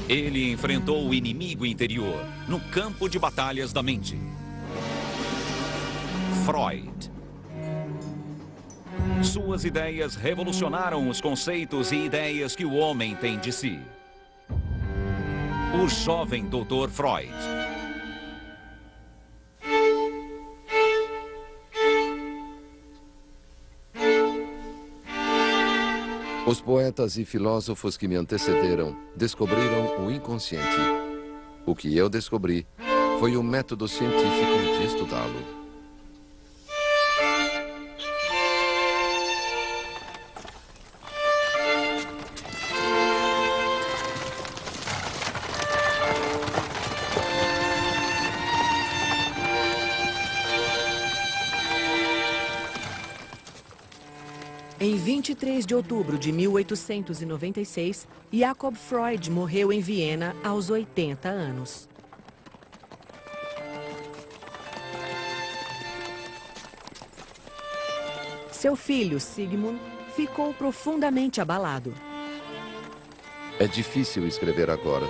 Ele enfrentou o inimigo interior no campo de batalhas da mente. Freud. Suas ideias revolucionaram os conceitos e ideias que o homem tem de si. O jovem Dr. Freud. Os poetas e filósofos que me antecederam descobriram o inconsciente. O que eu descobri foi o método científico de estudá-lo. Em 23 de outubro de 1896, Jakob Freud morreu em Viena aos 80 anos. Seu filho, Sigmund, ficou profundamente abalado. É difícil escrever agora.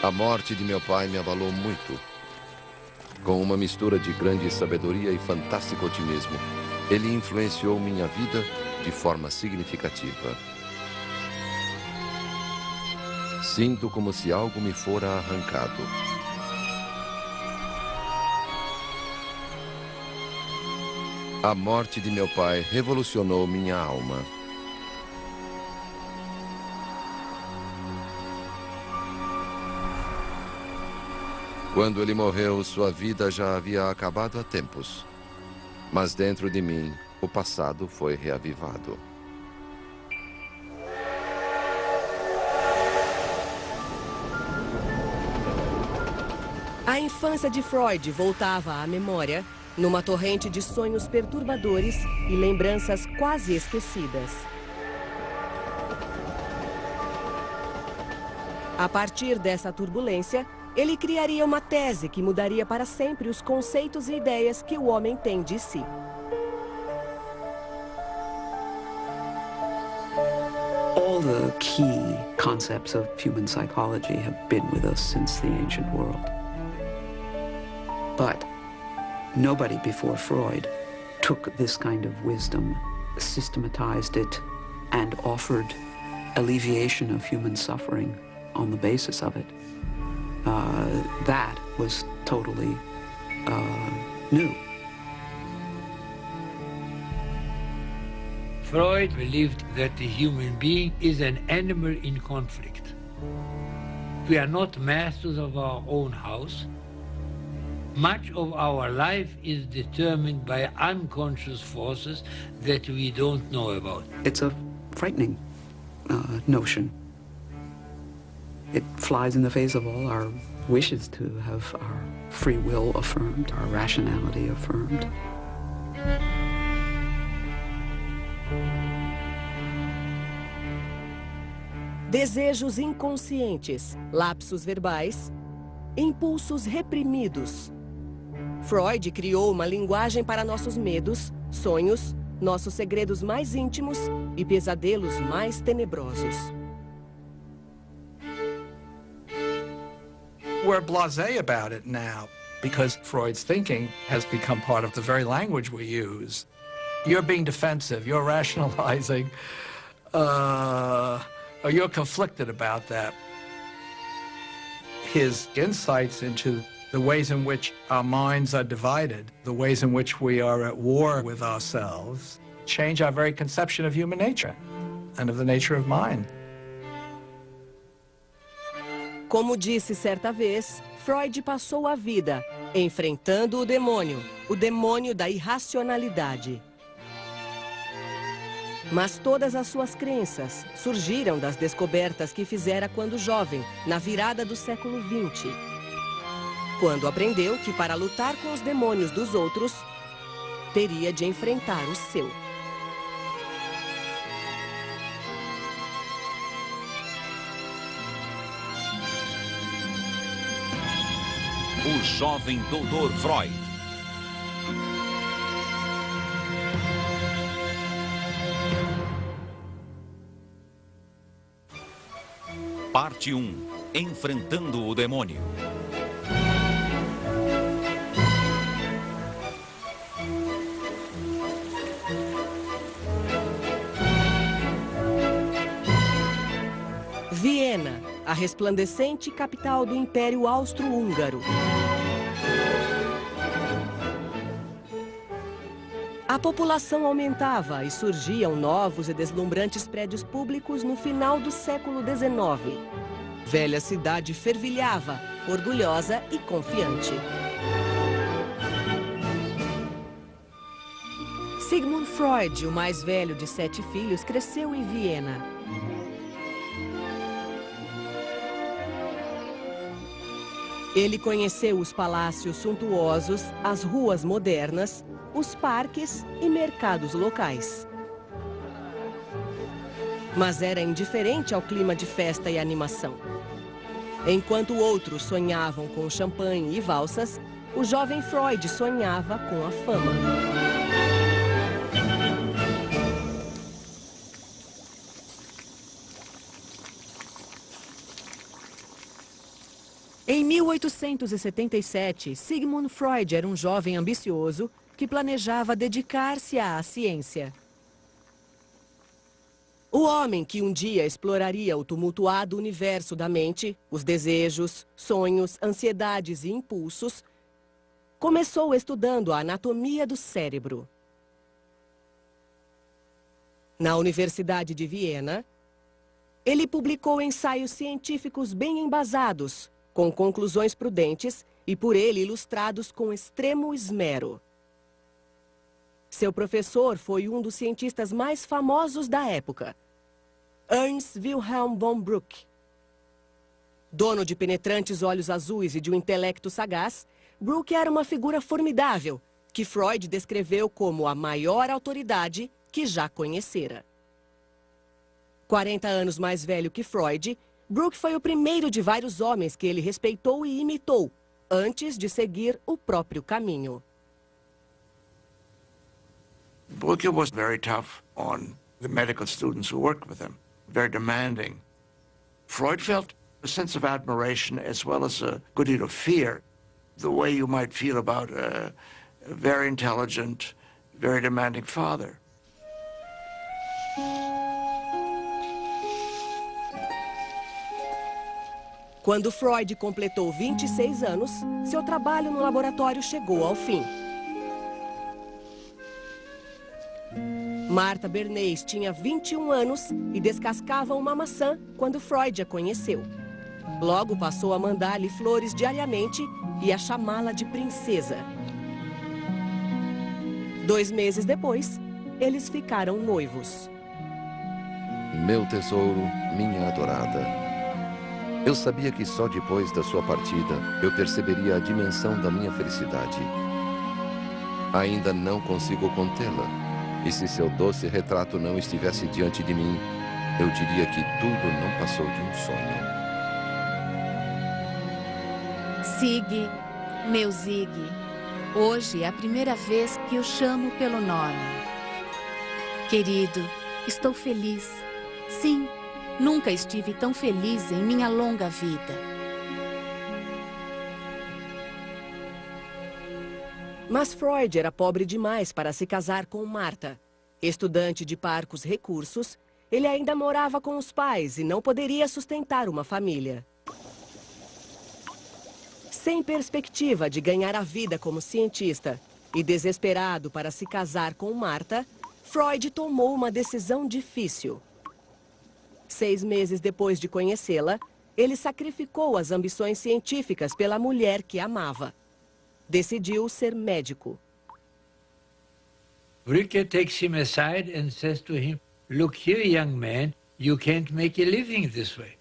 A morte de meu pai me abalou muito. Com uma mistura de grande sabedoria e fantástico otimismo, ele influenciou minha vida de forma significativa. Sinto como se algo me fora arrancado. A morte de meu pai revolucionou minha alma. Quando ele morreu, sua vida já havia acabado há tempos. Mas dentro de mim, o passado foi reavivado. A infância de Freud voltava à memória numa torrente de sonhos perturbadores e lembranças quase esquecidas. A partir dessa turbulência, ele criaria uma tese que mudaria para sempre os conceitos e ideias que o homem tem de si. All the key concepts of human psychology have been with us since the ancient world. But nobody before Freud took this kind of wisdom, systematized it, and offered alleviation of human suffering on the basis of it. That was totally new. Freud believed that the human being is an animal in conflict. We are not masters of our own house. Much of our life is determined by unconscious forces that we don't know about. It's a frightening notion. It flies in the face of all our wishes to have our free will affirmed, our rationality affirmed. Desejos inconscientes, lapsos verbais, impulsos reprimidos. Freud criou uma linguagem para nossos medos, sonhos, nossos segredos mais íntimos e pesadelos mais tenebrosos. We're blasé about it now because Freud's thinking has become part of the very language we use. You're being defensive, you're rationalizing, or you're conflicted about that. His insights into the ways in which our minds are divided, the ways in which we are at war with ourselves, change our very conception of human nature and of the nature of mind. Como disse certa vez, Freud passou a vida enfrentando o demônio da irracionalidade. Mas todas as suas crenças surgiram das descobertas que fizera quando jovem, na virada do século XX. Quando aprendeu que para lutar com os demônios dos outros, teria de enfrentar o seu. O jovem Dr. Freud. Parte 1. Enfrentando o demônio. Viena, a resplandecente capital do Império Austro-Húngaro. A população aumentava e surgiam novos e deslumbrantes prédios públicos no final do século XIX. Velha cidade fervilhava, orgulhosa e confiante. Sigmund Freud, o mais velho de 7 filhos, cresceu em Viena. Ele conheceu os palácios suntuosos, as ruas modernas, os parques e mercados locais. Mas era indiferente ao clima de festa e animação. Enquanto outros sonhavam com champanhe e valsas, o jovem Freud sonhava com a fama. Em 1877, Sigmund Freud era um jovem ambicioso que planejava dedicar-se à ciência. O homem que um dia exploraria o tumultuado universo da mente, os desejos, sonhos, ansiedades e impulsos, começou estudando a anatomia do cérebro. Na Universidade de Viena, ele publicou ensaios científicos bem embasados, com conclusões prudentes e por ele ilustrados com extremo esmero. Seu professor foi um dos cientistas mais famosos da época, Ernst Wilhelm von Bruck. Dono de penetrantes olhos azuis e de um intelecto sagaz, Bruck era uma figura formidável, que Freud descreveu como a maior autoridade que já conhecera. 40 anos mais velho que Freud, Bruck foi o primeiro de vários homens que ele respeitou e imitou, antes de seguir o próprio caminho. Bruck was very tough on the medical students who worked with him, very demanding. Freud felt a sense of admiration as well as a good deal of fear, the way you might feel about a very intelligent, very demanding father. Quando Freud completou 26 anos, seu trabalho no laboratório chegou ao fim. Martha Bernays tinha 21 anos e descascava uma maçã quando Freud a conheceu. Logo passou a mandar-lhe flores diariamente e a chamá-la de princesa. 2 meses depois, eles ficaram noivos. Meu tesouro, minha adorada. Eu sabia que só depois da sua partida eu perceberia a dimensão da minha felicidade. Ainda não consigo contê-la. E se seu doce retrato não estivesse diante de mim, eu diria que tudo não passou de um sonho. Sig, meu Zig, hoje é a primeira vez que o chamo pelo nome. Querido, estou feliz. Sim, nunca estive tão feliz em minha longa vida. Mas Freud era pobre demais para se casar com Martha. Estudante de parcos recursos, ele ainda morava com os pais e não poderia sustentar uma família. Sem perspectiva de ganhar a vida como cientista e desesperado para se casar com Martha, Freud tomou uma decisão difícil. 6 meses depois de conhecê-la, ele sacrificou as ambições científicas pela mulher que amava. Decidiu ser médico. Bruck takes him aside and says to him, "Look here, young man, you can't make a living this way."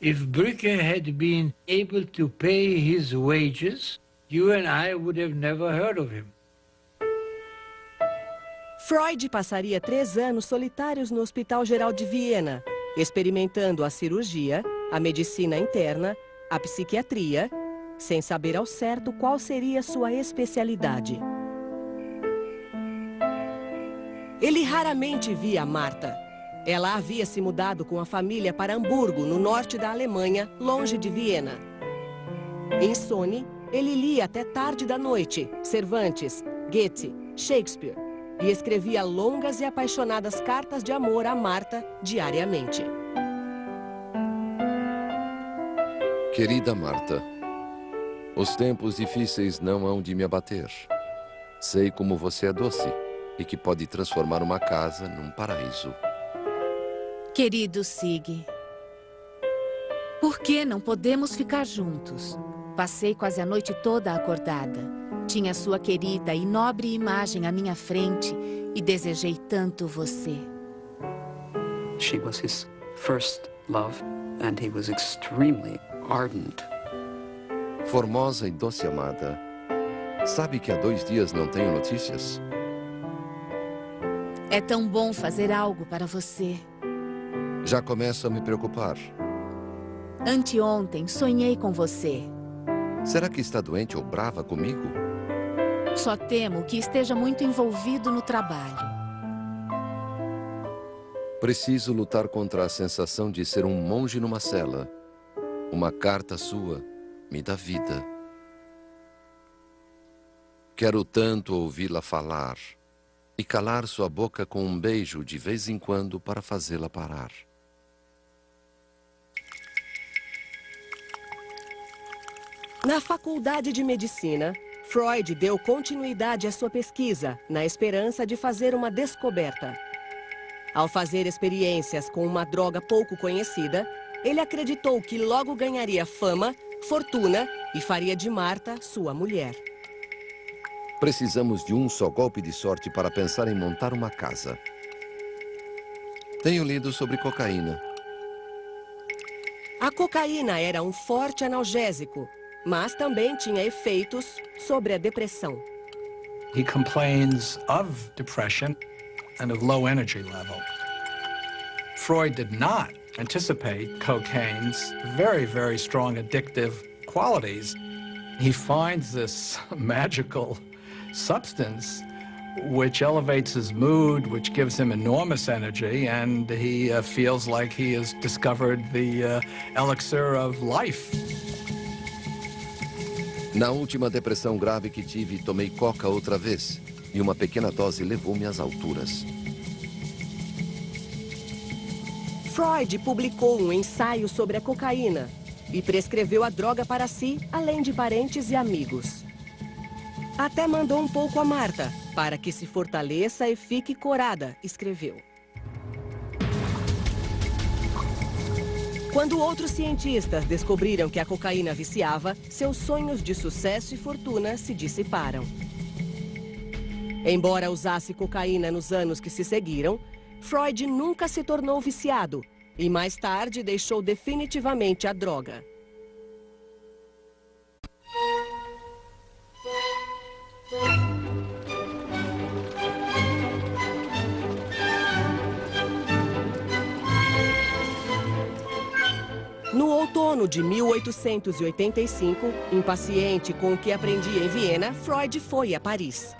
If Bruck had been able to pay his wages, you and I would have never heard of him. Freud passaria 3 anos solitários no Hospital Geral de Viena, experimentando a cirurgia, a medicina interna, a psiquiatria, sem saber ao certo qual seria sua especialidade. Ele raramente via Martha. Ela havia se mudado com a família para Hamburgo, no norte da Alemanha, longe de Viena. Em Sony, ele lia até tarde da noite Cervantes, Goethe, Shakespeare e escrevia longas e apaixonadas cartas de amor a Marta diariamente. Querida Marta, os tempos difíceis não hão de me abater. Sei como você é doce e que pode transformar uma casa num paraíso. Querido Sig, por que não podemos ficar juntos? Passei quase a noite toda acordada. Tinha sua querida e nobre imagem à minha frente e desejei tanto você. She was his first love, and he was extremely ardent. Formosa e doce amada, sabe que há 2 dias não tenho notícias? É tão bom fazer algo para você. Já começo a me preocupar. Anteontem sonhei com você. Será que está doente ou brava comigo? Só temo que esteja muito envolvido no trabalho. Preciso lutar contra a sensação de ser um monge numa cela. Uma carta sua me dá vida. Quero tanto ouvi-la falar e calar sua boca com um beijo de vez em quando para fazê-la parar. Na faculdade de medicina, Freud deu continuidade à sua pesquisa, na esperança de fazer uma descoberta. Ao fazer experiências com uma droga pouco conhecida, ele acreditou que logo ganharia fama, fortuna e faria de Marta sua mulher. Precisamos de um só golpe de sorte para pensar em montar uma casa. Tenho lido sobre cocaína. A cocaína era um forte analgésico, mas também tinha efeitos sobre a depressão. He complains of depression and of low energy level. Freud did not anticipate cocaine's very, very strong addictive qualities. He finds this magical substance which elevates his mood, which gives him enormous energy, and he feels like he has discovered the elixir of life. Na última depressão grave que tive, tomei coca outra vez, e uma pequena dose levou-me às alturas. Freud publicou um ensaio sobre a cocaína e prescreveu a droga para si, além de parentes e amigos. Até mandou um pouco a Marta, para que se fortaleça e fique corada, escreveu. Quando outros cientistas descobriram que a cocaína viciava, seus sonhos de sucesso e fortuna se dissiparam. Embora usasse cocaína nos anos que se seguiram, Freud nunca se tornou viciado e mais tarde deixou definitivamente a droga. No outono de 1885, impaciente com o que aprendia em Viena, Freud foi a Paris.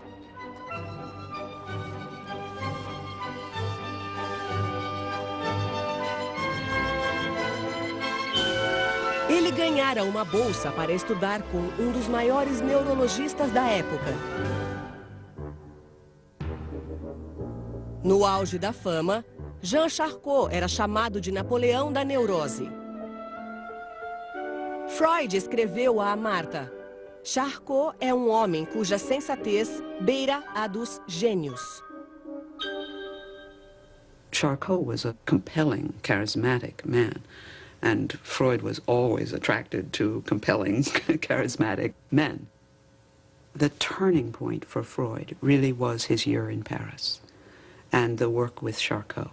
Ele ganhara uma bolsa para estudar com um dos maiores neurologistas da época. No auge da fama, Jean Charcot era chamado de Napoleão da neurose. Freud escreveu a Marta: Charcot é um homem cuja sensatez beira a dos gênios. Charcot was a compelling, charismatic man, and Freud was always attracted to compelling, charismatic men. The turning point for Freud really was his year in Paris and the work with Charcot.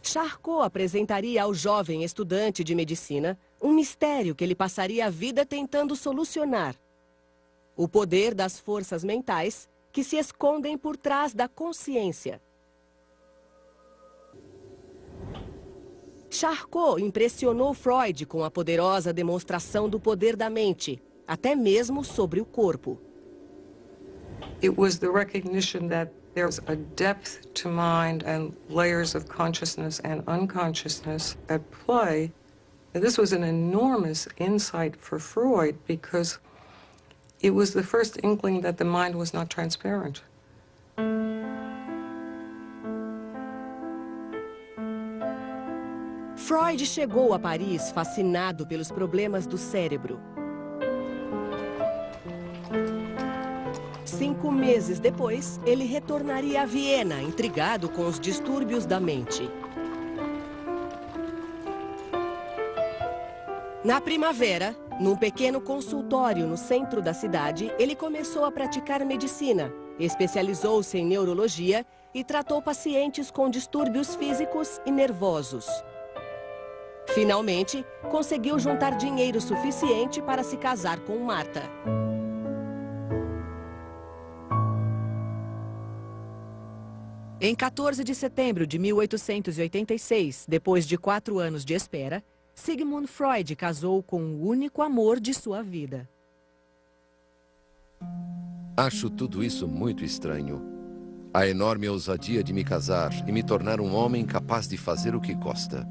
Charcot apresentaria ao jovem estudante de medicina um mistério que ele passaria a vida tentando solucionar: o poder das forças mentais que se escondem por trás da consciência. Charcot impressionou Freud com a poderosa demonstração do poder da mente, até mesmo sobre o corpo. It was the recognition that There's a depth to mind and layers of consciousness and unconsciousness at play. And this was an enormous insight for Freud because it was the first inkling that the mind was not transparent. Freud chegou a Paris fascinado pelos problemas do cérebro. 5 meses depois, ele retornaria a Viena, intrigado com os distúrbios da mente. Na primavera, num pequeno consultório no centro da cidade, ele começou a praticar medicina, especializou-se em neurologia e tratou pacientes com distúrbios físicos e nervosos. Finalmente, conseguiu juntar dinheiro suficiente para se casar com Martha. Em 14 de setembro de 1886, depois de 4 anos de espera, Sigmund Freud casou com o único amor de sua vida. Acho tudo isso muito estranho. A enorme ousadia de me casar e me tornar um homem capaz de fazer o que gosta.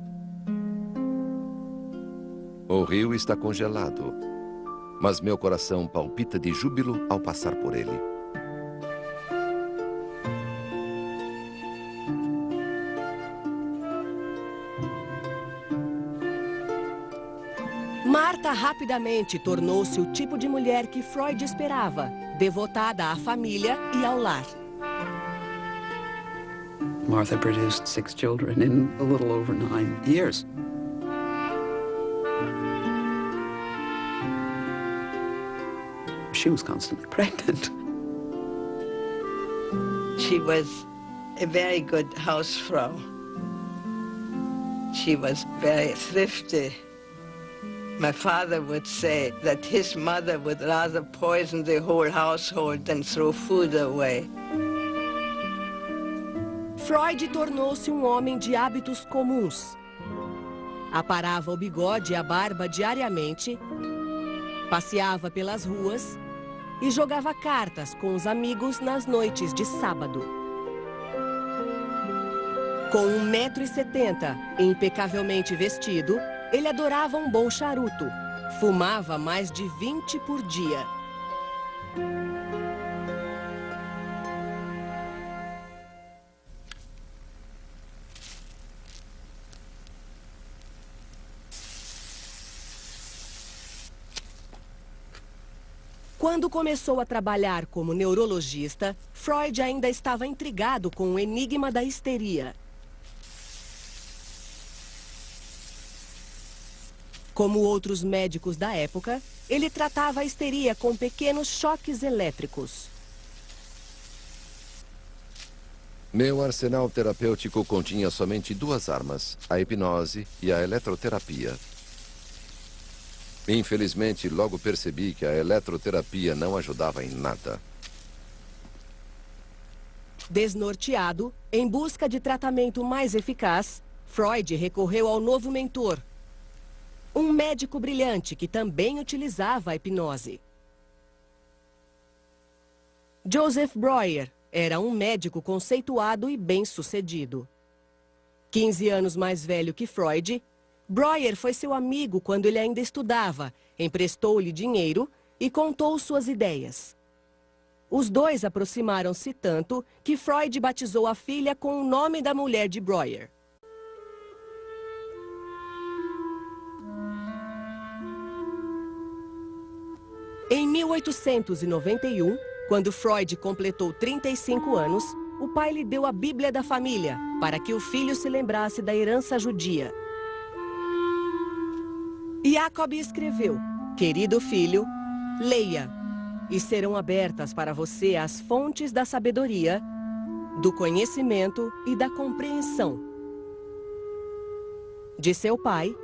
O rio está congelado, mas meu coração palpita de júbilo ao passar por ele. Martha rapidamente tornou-se o tipo de mulher que Freud esperava, devotada à família e ao lar. Martha produced 6 children in a little over 9 years. She was constantly pregnant. She was a very good housefrau. She was very thrifty. My father would say that his mother would rather poison the whole household than throw food away. Freud tornou-se um homem de hábitos comuns. Aparava o bigode e a barba diariamente, passeava pelas ruas e jogava cartas com os amigos nas noites de sábado. Com 1,70 m e impecavelmente vestido, ele adorava um bom charuto. Fumava mais de 20 por dia. Quando começou a trabalhar como neurologista, Freud ainda estava intrigado com o enigma da histeria. Como outros médicos da época, ele tratava a histeria com pequenos choques elétricos. Meu arsenal terapêutico continha somente 2 armas, a hipnose e a eletroterapia. Infelizmente, logo percebi que a eletroterapia não ajudava em nada. Desnorteado, em busca de tratamento mais eficaz, Freud recorreu ao novo mentor, um médico brilhante que também utilizava a hipnose. Joseph Breuer era um médico conceituado e bem-sucedido. 15 anos mais velho que Freud, Breuer foi seu amigo quando ele ainda estudava, emprestou-lhe dinheiro e contou suas ideias. Os dois aproximaram-se tanto que Freud batizou a filha com o nome da mulher de Breuer. Em 1891, quando Freud completou 35 anos, o pai lhe deu a Bíblia da família para que o filho se lembrasse da herança judia. Jacob escreveu: "Querido filho, leia, e serão abertas para você as fontes da sabedoria, do conhecimento e da compreensão." De seu pai,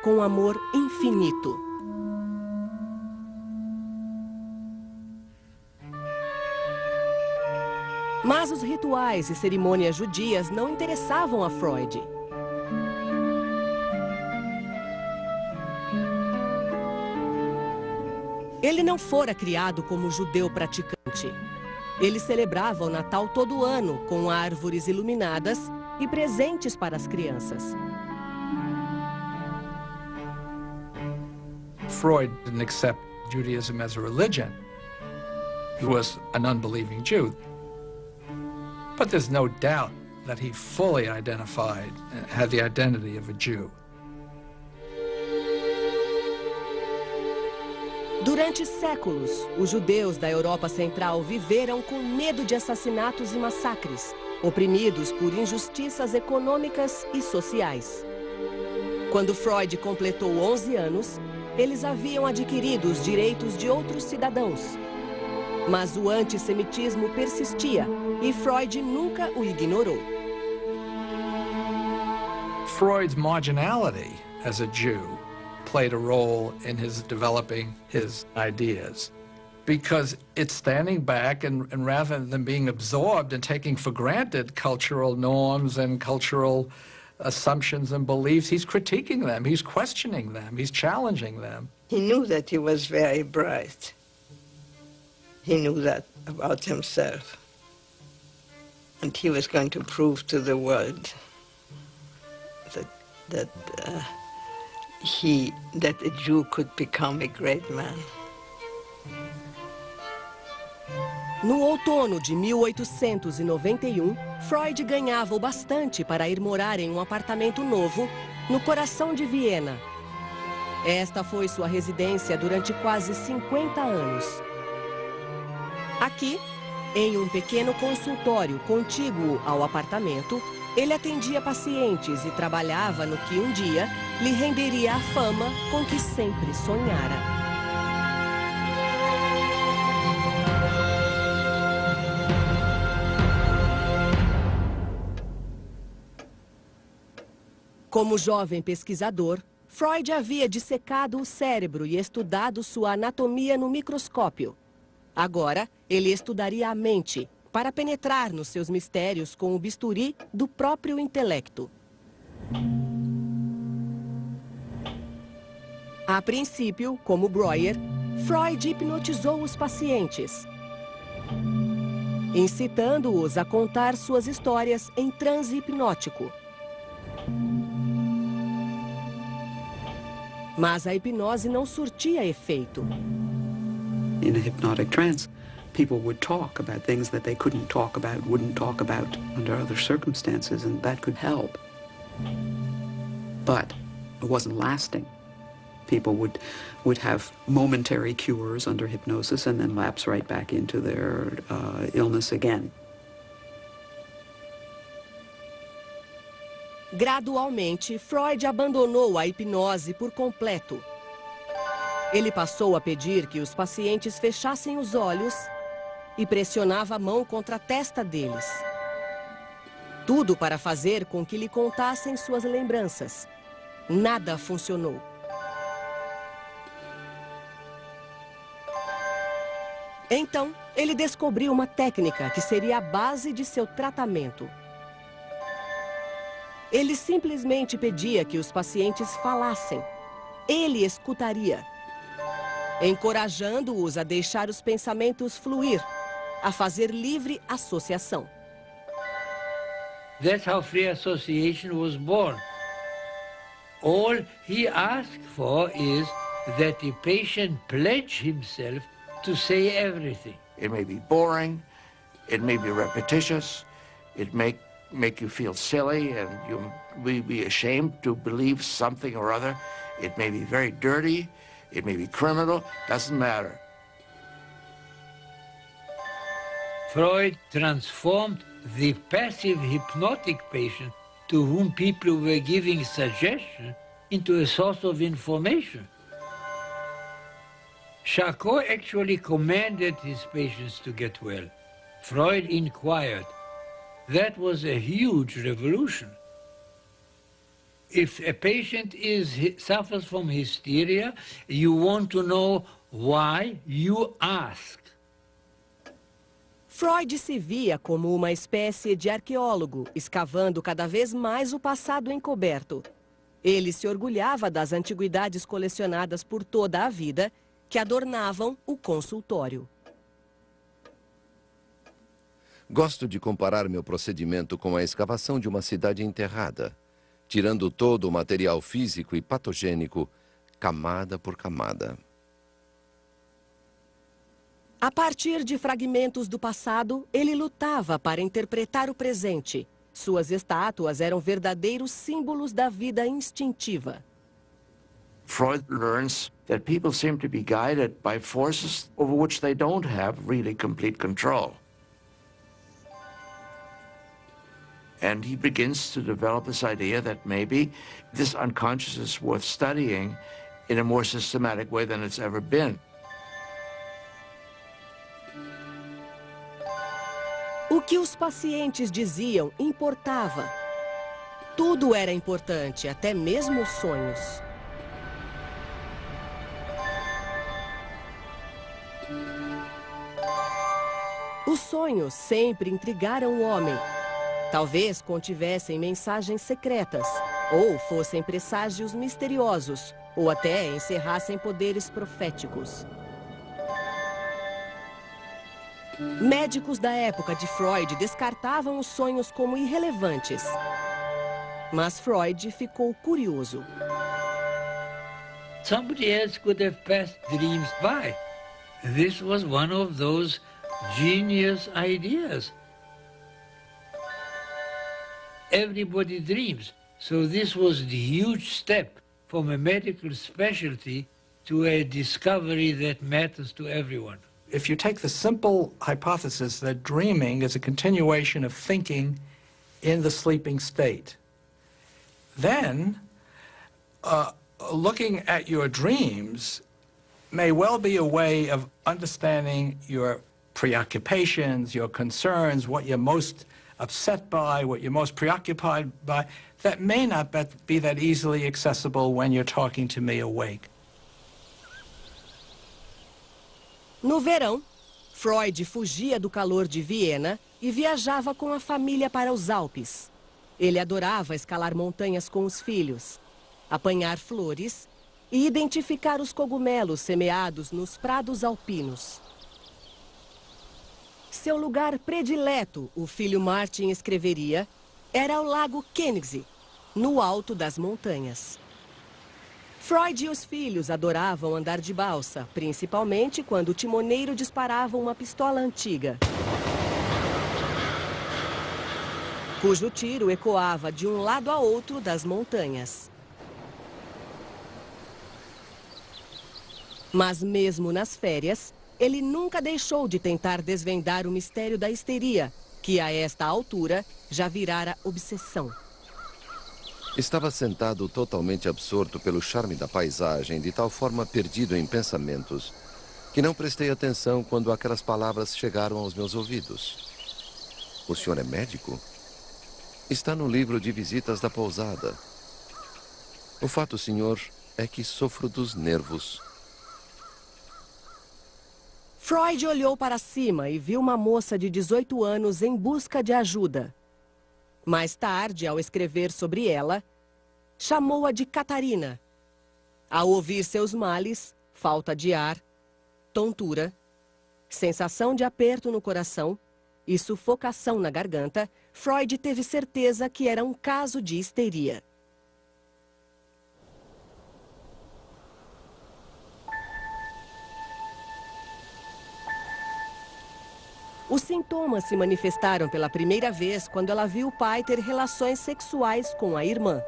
com amor infinito. Mas os rituais e cerimônias judias não interessavam a Freud. Ele não fora criado como judeu praticante. Ele celebrava o Natal todo ano, com árvores iluminadas e presentes para as crianças. Freud didn't accept Judaism as a religion. He was an unbelieving Jew. But there's no doubt that he fully identified, had the identity of a Jew. Durante séculos, os judeus da Europa Central viveram com medo de assassinatos e massacres, oprimidos por injustiças econômicas e sociais. Quando Freud completou 11 anos, eles haviam adquirido os direitos de outros cidadãos. Mas o antissemitismo persistia e Freud nunca o ignorou. Freud's marginality as a Jew played a role in his developing his ideas, because it's standing back and rather than being absorbed and taking for granted cultural norms and cultural assumptions and beliefs, he's critiquing them, he's questioning them, he's challenging them. He knew that he was very bright. He knew that about himself. And he was going to prove to the world that a Jew could become a great man. No outono de 1891, Freud ganhava o bastante para ir morar em um apartamento novo no coração de Viena. Esta foi sua residência durante quase 50 anos. Aqui, em um pequeno consultório contíguo ao apartamento, ele atendia pacientes e trabalhava no que um dia lhe renderia a fama com que sempre sonhara. Como jovem pesquisador, Freud havia dissecado o cérebro e estudado sua anatomia no microscópio. Agora, ele estudaria a mente, para penetrar nos seus mistérios com o bisturi do próprio intelecto. A princípio, como Breuer, Freud hipnotizou os pacientes, incitando-os a contar suas histórias em transe hipnótico. Mas a hipnose não surtia efeito. In a hypnotic trance, people would talk about things that they couldn't talk about, wouldn't talk about under other circumstances, and that could help. But it wasn't lasting. People would have momentary cures under hypnosis and then lapse right back into their illness again. Gradualmente, Freud abandonou a hipnose por completo. Ele passou a pedir que os pacientes fechassem os olhos e pressionava a mão contra a testa deles. Tudo para fazer com que lhe contassem suas lembranças. Nada funcionou. Então, ele descobriu uma técnica que seria a base de seu tratamento. Ele simplesmente pedia que os pacientes falassem. Ele escutaria, encorajando-os a deixar os pensamentos fluir, a fazer livre associação. That's how free association was born. All he asked for is that the patient pledge himself to say everything. It may be boring, it may be repetitious, it may make you feel silly and you may be ashamed to believe something or other. It may be very dirty, it may be criminal, doesn't matter. Freud transformed the passive hypnotic patient to whom people were giving suggestion into a source of information. Charcot actually commanded his patients to get well. Freud inquired. That was a huge revolution. If a patient suffers from hysteria, you want to know why, you ask. Freud se via como uma espécie de arqueólogo, escavando cada vez mais o passado encoberto. Ele se orgulhava das antiguidades colecionadas por toda a vida, que adornavam o consultório. Gosto de comparar meu procedimento com a escavação de uma cidade enterrada, tirando todo o material físico e patogênico, camada por camada. A partir de fragmentos do passado, ele lutava para interpretar o presente. Suas estátuas eram verdadeiros símbolos da vida instintiva. Freud learns that people seem to be guided by forces over which they don't have really complete control. And he begins to develop this idea that maybe this unconscious is worth studying in a more systematic way than it's ever been. O que os pacientes diziam importava. Tudo era importante, até mesmo os sonhos. Os sonhos sempre intrigaram o homem. Talvez contivessem mensagens secretas, ou fossem presságios misteriosos, ou até encerrassem poderes proféticos. Médicos da época de Freud descartavam os sonhos como irrelevantes. Mas Freud ficou curioso. Somebody else could have passed dreams by. This was one of those genius ideas. Everybody dreams. So this was the huge step from a medical specialty to a discovery that matters to everyone. If you take the simple hypothesis that dreaming is a continuation of thinking in the sleeping state, then looking at your dreams may well be a way of understanding your preoccupations, your concerns, what you're most upset by, what you're most preoccupied by. That may not be that easily accessible when you're talking to me awake. No verão, Freud fugia do calor de Viena e viajava com a família para os Alpes. Ele adorava escalar montanhas com os filhos, apanhar flores e identificar os cogumelos semeados nos prados alpinos. Seu lugar predileto, o filho Martin escreveria, era o Lago Koenigsee, no alto das montanhas. Freud e os filhos adoravam andar de balsa, principalmente quando o timoneiro disparava uma pistola antiga, cujo tiro ecoava de um lado a outro das montanhas. Mas mesmo nas férias, ele nunca deixou de tentar desvendar o mistério da histeria, que a esta altura já virara obsessão. Estava sentado totalmente absorto pelo charme da paisagem, de tal forma perdido em pensamentos, que não prestei atenção quando aquelas palavras chegaram aos meus ouvidos. O senhor é médico? Está no livro de visitas da pousada. O fato, senhor, é que sofro dos nervos. Freud olhou para cima e viu uma moça de 18 anos em busca de ajuda. Mais tarde, ao escrever sobre ela, chamou-a de Catarina. Ao ouvir seus males, falta de ar, tontura, sensação de aperto no coração e sufocação na garganta, Freud teve certeza que era um caso de histeria. Os sintomas se manifestaram pela primeira vez quando ela viu o pai ter relações sexuais com a irmã.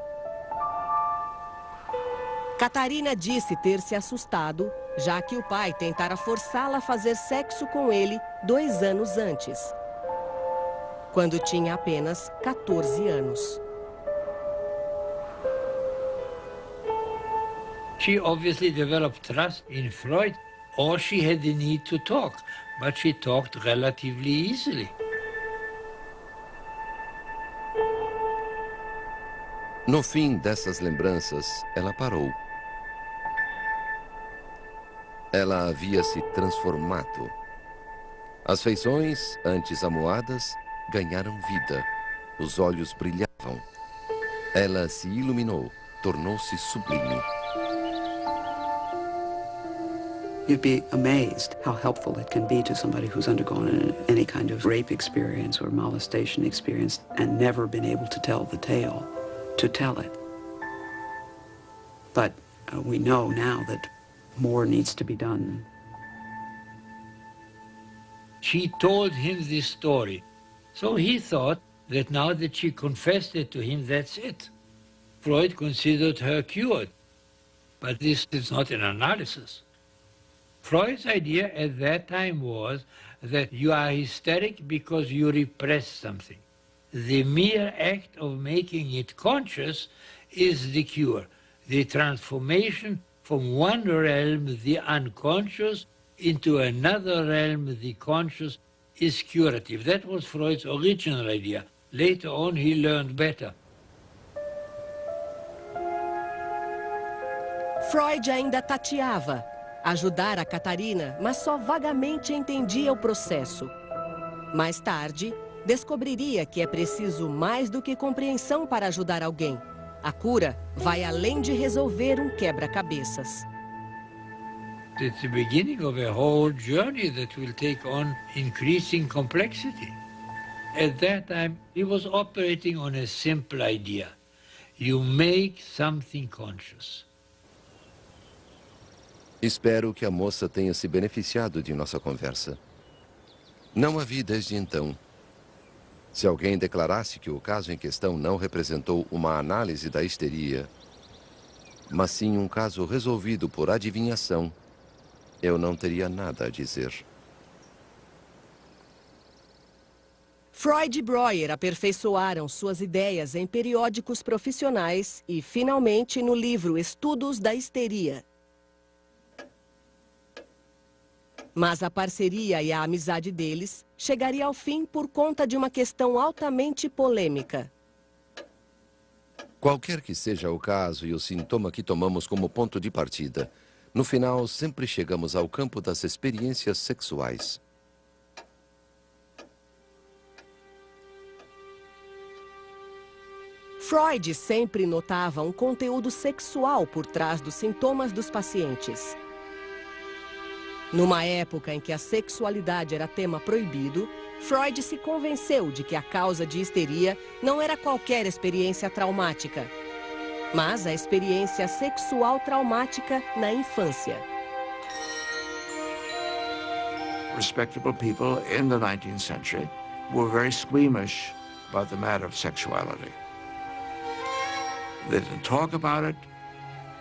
Catarina disse ter se assustado, já que o pai tentara forçá-la a fazer sexo com ele 2 anos antes, quando tinha apenas 14 anos. She obviously developed trust in Freud, or she had the need to talk, but she talked relatively easily. No fim dessas lembranças, ela parou. Ela havia se transformado. As feições, antes amuadas, ganharam vida. Os olhos brilhavam. Ela se iluminou, tornou-se sublime. You'd be amazed how helpful it can be to somebody who's undergone any kind of rape experience or molestation experience and never been able to tell the tale, to tell it. But we know now that more needs to be done. She told him this story. So he thought that now that she confessed it to him, that's it. Freud considered her cured. But this is not an analysis. Freud's idea at that time was that you are hysteric because you repress something. The mere act of making it conscious is the cure, the transformation from one realm, the unconscious, into another realm, the conscious, is curative. That was Freud's original idea. Later on, he learned better. Freud ainda tateava. Ajudar a Catarina, mas só vagamente entendia o processo. Mais tarde, descobriria que é preciso mais do que compreensão para ajudar alguém. A cura vai além de resolver um quebra-cabeças. It's the beginning of a whole journey that will take on increasing complexity. At that time, he was operating on a simple idea. You make something conscious. Espero que a moça tenha se beneficiado de nossa conversa. Não a vi desde então. Se alguém declarasse que o caso em questão não representou uma análise da histeria, mas sim um caso resolvido por adivinhação, eu não teria nada a dizer. Freud e Breuer aperfeiçoaram suas ideias em periódicos profissionais e, finalmente, no livro Estudos da Histeria. Mas a parceria e a amizade deles chegaria ao fim por conta de uma questão altamente polêmica. Qualquer que seja o caso e o sintoma que tomamos como ponto de partida, no final sempre chegamos ao campo das experiências sexuais. Freud sempre notava um conteúdo sexual por trás dos sintomas dos pacientes. Numa época em que a sexualidade era tema proibido, Freud se convenceu de que a causa de histeria não era qualquer experiência traumática, mas a experiência sexual traumática na infância. Respectable people in the 19th century were very squeamish about the matter of sexuality. They didn't talk about it.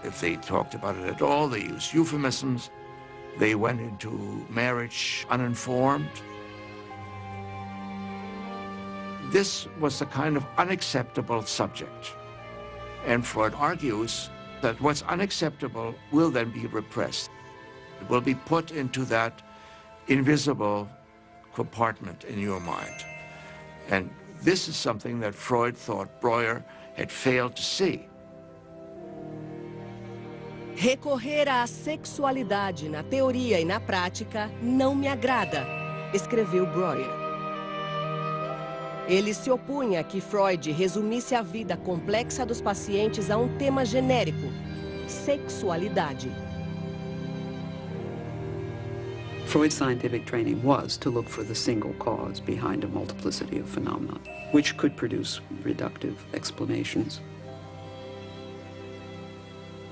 If they talked about it at all, they used euphemisms. They went into marriage uninformed. This was a kind of unacceptable subject. And Freud argues that what's unacceptable will then be repressed. It will be put into that invisible compartment in your mind. And this is something that Freud thought Breuer had failed to see. Recorrer à sexualidade na teoria e na prática não me agrada, escreveu Breuer. Ele se opunha a que Freud resumisse a vida complexa dos pacientes a um tema genérico: sexualidade. Freud's scientific training was to look for the single cause behind a multiplicity of phenomena, which could produce reductive explanations.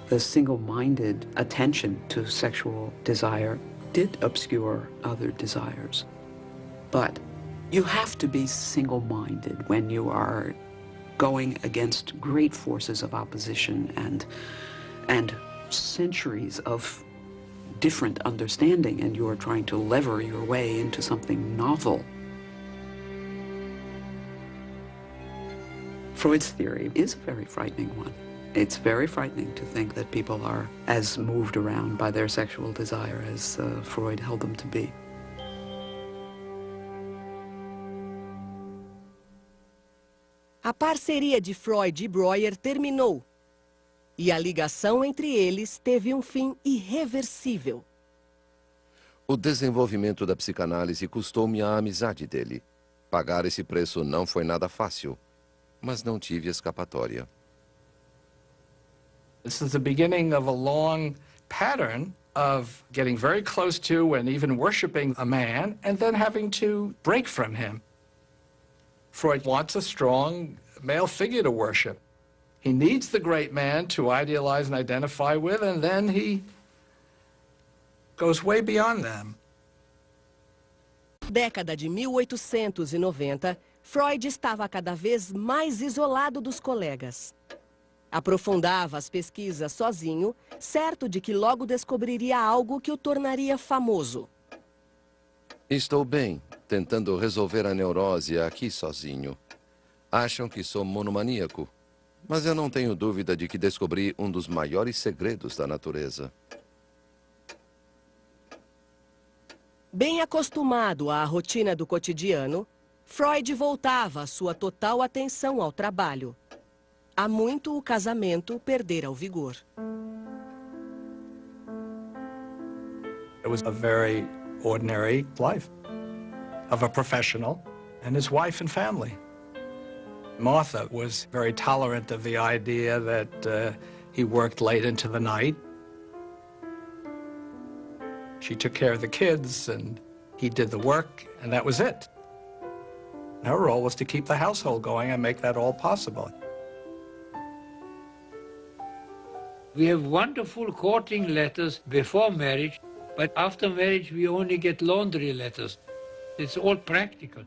The single-minded attention to sexual desire did obscure other desires. But you have to be single-minded when you are going against great forces of opposition and centuries of different understanding, and you are trying to lever your way into something novel. Freud's theory is a very frightening one. It's very frightening to think that people are as moved around by their sexual desire as Freud held them to be. A parceria de Freud e Breuer terminou. E a ligação entre eles teve um fim irreversível. O desenvolvimento da psicanálise custou-me a amizade dele. Pagar esse preço não foi nada fácil, mas não tive escapatória. This is the beginning of a long pattern of getting very close to and even worshiping a man and then having to break from him. Freud wants a strong male figure to worship. He needs the great man to idealize and identify with, and then he goes way beyond them. Década de 1890, Freud estava cada vez mais isolado dos colegas. Aprofundava as pesquisas sozinho, certo de que logo descobriria algo que o tornaria famoso. Estou bem, tentando resolver a neurose aqui sozinho. Acham que sou monomaníaco, mas eu não tenho dúvida de que descobri um dos maiores segredos da natureza. Bem acostumado à rotina do cotidiano, Freud voltava a sua total atenção ao trabalho. Há muito o casamento perdera o vigor. It was a very ordinary life of a professional and his wife and family. Martha was very tolerant of the idea that he worked late into the night. She took care of the kids and he did the work, and that was it. Her role was to keep the household going and make that all possible. We have wonderful courting letters before marriage, but after marriage we only get laundry letters. It's all practical.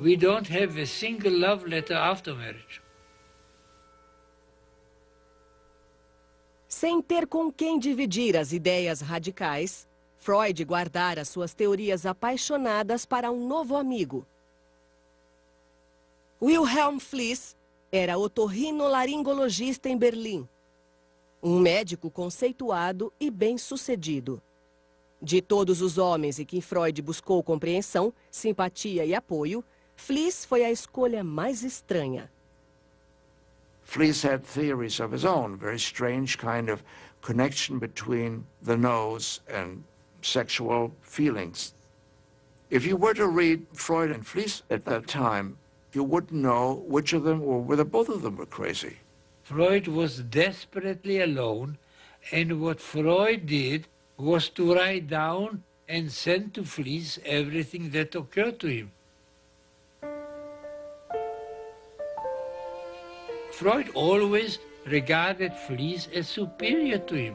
We don't have a single love letter after marriage. Sem ter com quem dividir as ideias radicais, Freud guardara suas teorias apaixonadas para um novo amigo. Wilhelm Fliess era otorrinolaringologista em Berlim. Um médico conceituado e bem-sucedido. De todos os homens em que Freud buscou compreensão, simpatia e apoio, Fliess foi a escolha mais estranha. Fliess had theories of his own, very strange kind of connection between the nose and sexual feelings. If you were to read Freud and Fliess at that time, you wouldn't know which of them or whether both of them were crazy. Freud was desperately alone, and what Freud did was to write down and send to Fliess everything that occurred to him. Freud always regarded Fliess as superior to him.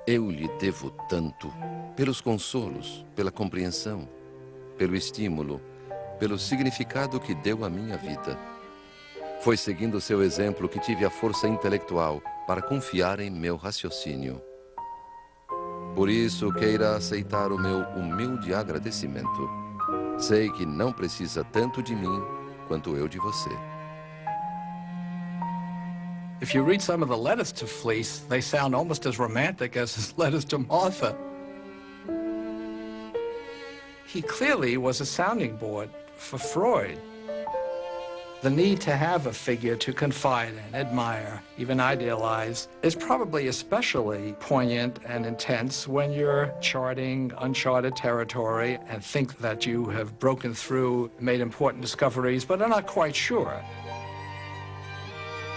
Eu lhe devo tanto, pelos consolos, pela compreensão, pelo estímulo, pelo significado que deu à minha vida. Foi seguindo seu exemplo que tive a força intelectual para confiar em meu raciocínio. Por isso, queira aceitar o meu humilde agradecimento. Sei que não precisa tanto de mim quanto eu de você. If you read some of the letters to Fliess, they sound almost as romantic as his letters to Martha. He clearly was a sounding board for Freud. The need to have a figure to confide in, admire, even idealize is probably especially poignant and intense when you're charting uncharted territory and think that you have broken through, made important discoveries, but are not quite sure.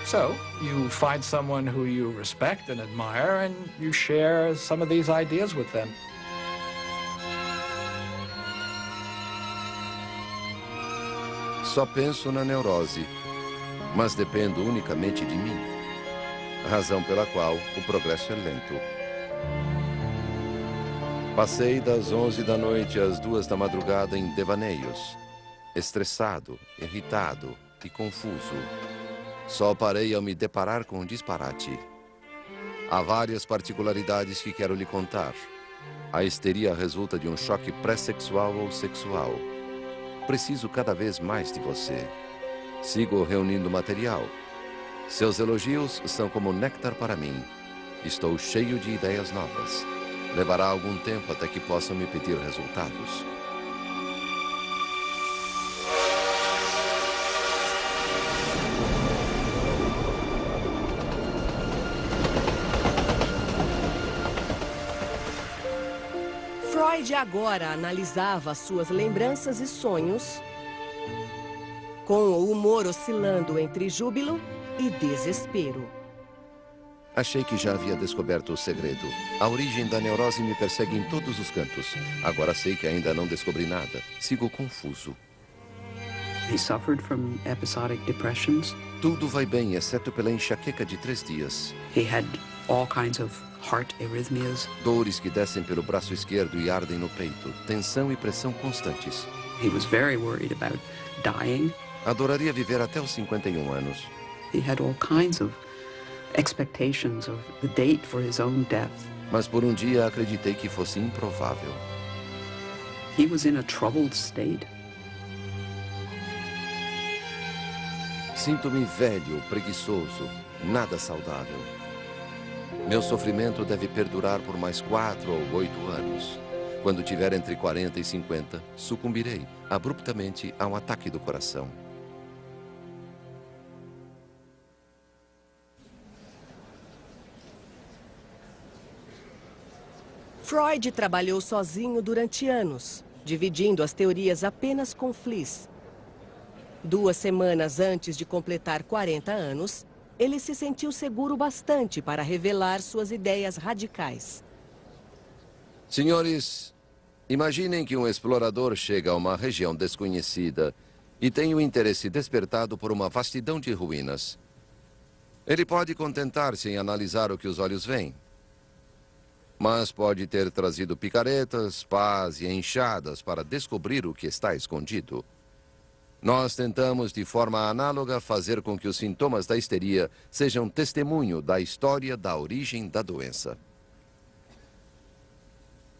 So you find someone who you respect and admire, and you share some of these ideas with them. Só penso na neurose, mas dependo unicamente de mim. Razão pela qual o progresso é lento. Passei das 11 da noite às 2 da madrugada em devaneios, estressado, irritado e confuso. Só parei ao me deparar com um disparate. Há várias particularidades que quero lhe contar. A histeria resulta de um choque pré-sexual ou sexual. Preciso cada vez mais de você. Sigo reunindo material. Seus elogios são como néctar para mim. Estou cheio de ideias novas. Levará algum tempo até que possam me pedir resultados. Freud agora analisava suas lembranças e sonhos, com o humor oscilando entre júbilo e desespero. Achei que já havia descoberto o segredo. A origem da neurose me persegue em todos os cantos. Agora sei que ainda não descobri nada. Sigo confuso. He suffered from episodic depressions. Tudo vai bem, exceto pela enxaqueca de 3 dias. He had all kinds of heart arrhythmias. Dores que descem pelo braço esquerdo e ardem no peito. Tensão e pressão constantes. He was very worried about dying. Adoraria viver até os 51 anos. He had all kinds of expectations of the date for his own death. Mas por um dia acreditei que fosse improvável. He was in a troubled state. Sinto-me velho, preguiçoso, nada saudável. Meu sofrimento deve perdurar por mais 4 ou 8 anos. Quando tiver entre 40 e 50, sucumbirei abruptamente a um ataque do coração. Freud trabalhou sozinho durante anos, dividindo as teorias apenas com Fliess. 2 semanas antes de completar 40 anos, ele se sentiu seguro bastante para revelar suas ideias radicais. Senhores, imaginem que um explorador chega a uma região desconhecida e tem o interesse despertado por uma vastidão de ruínas. Ele pode contentar-se em analisar o que os olhos veem, mas pode ter trazido picaretas, pás e enxadas para descobrir o que está escondido. Nós tentamos, de forma análoga, fazer com que os sintomas da histeria sejam testemunho da história da origem da doença.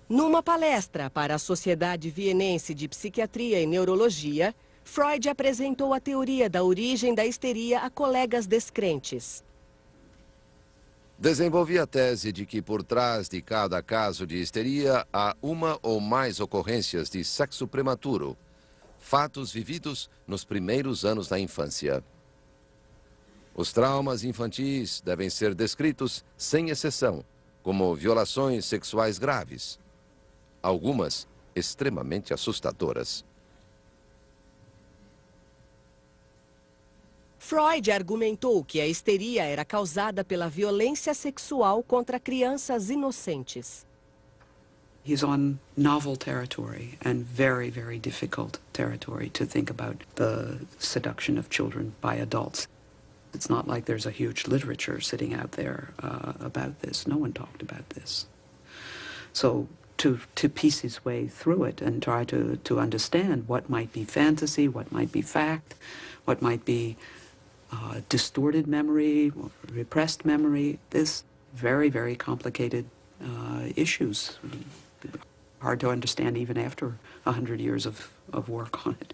Numa palestra para a Sociedade Vienense de Psiquiatria e Neurologia, Freud apresentou a teoria da origem da histeria a colegas descrentes. Desenvolvi a tese de que por trás de cada caso de histeria há uma ou mais ocorrências de sexo prematuro, fatos vividos nos primeiros anos da infância. Os traumas infantis devem ser descritos sem exceção, como violações sexuais graves, algumas extremamente assustadoras. Freud argumentou que a histeria era causada pela violência sexual contra crianças inocentes. He's on novel territory and very, very difficult territory to think about the seduction of children by adults. It's not like there's a huge literature sitting out there about this. No one talked about this. So to piece his way through it and try to understand what might be fantasy, what might be fact, what might be distorted memory, repressed memory, this very, very complicated issues. Hard to understand even after 100 years of work on it.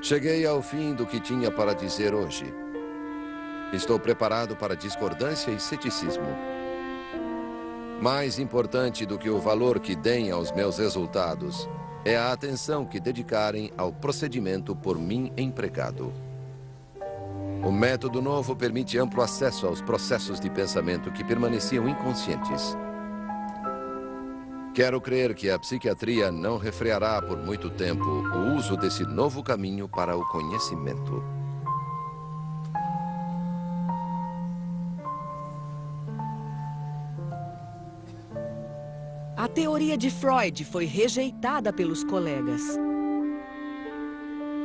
Cheguei ao fim do que tinha para dizer hoje. Estou preparado para discordância e ceticismo. Mais importante do que o valor que deem aos meus resultados é a atenção que dedicarem ao procedimento por mim empregado. O método novo permite amplo acesso aos processos de pensamento que permaneciam inconscientes. Quero crer que a psiquiatria não refreará por muito tempo o uso desse novo caminho para o conhecimento. A teoria de Freud foi rejeitada pelos colegas.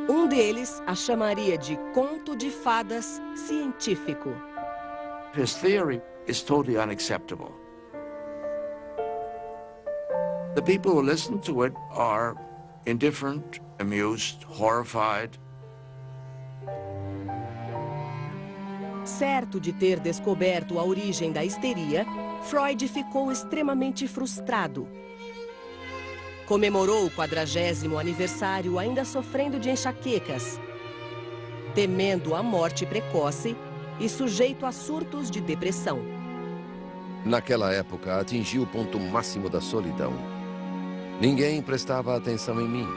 Um deles a chamaria de conto de fadas científico. His theory is totally unacceptable. The people who listen to it are indifferent, amused, horrified. Certo de ter descoberto a origem da histeria, Freud ficou extremamente frustrado. Comemorou o 40º aniversário ainda sofrendo de enxaquecas, temendo a morte precoce e sujeito a surtos de depressão. Naquela época, atingi o ponto máximo da solidão. Ninguém prestava atenção em mim.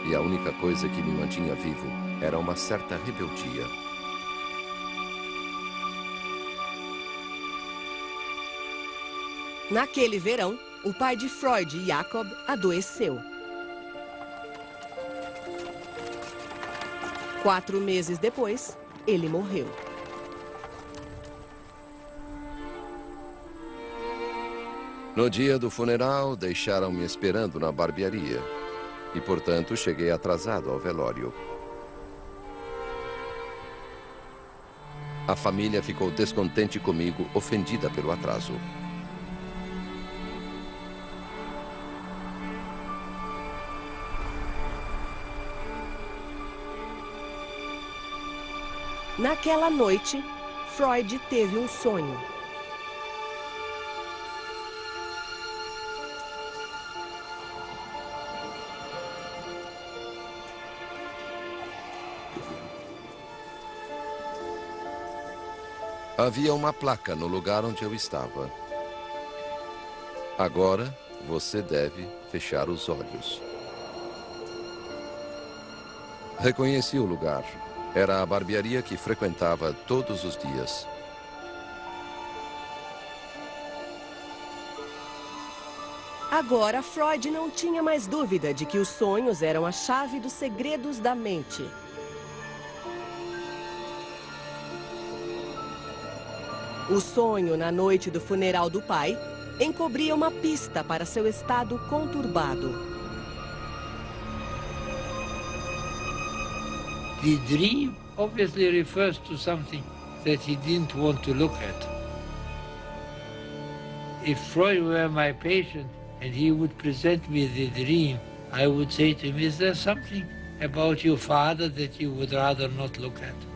E a única coisa que me mantinha vivo era uma certa rebeldia. Naquele verão, o pai de Freud, Jacob, adoeceu. 4 meses depois, ele morreu. No dia do funeral, deixaram-me esperando na barbearia. E, portanto, cheguei atrasado ao velório. A família ficou descontente comigo, ofendida pelo atraso. Naquela noite, Freud teve um sonho. Havia uma placa no lugar onde eu estava. Agora, você deve fechar os olhos. Reconheci o lugar. Era a barbearia que frequentava todos os dias. Agora, Freud não tinha mais dúvida de que os sonhos eram a chave dos segredos da mente. O sonho na noite do funeral do pai encobria uma pista para seu estado conturbado. The dream obviously refers to something that he didn't want to look at. If Freud were my patient and he would present me the dream, I would say to him, is there something about your father that you would rather not look at?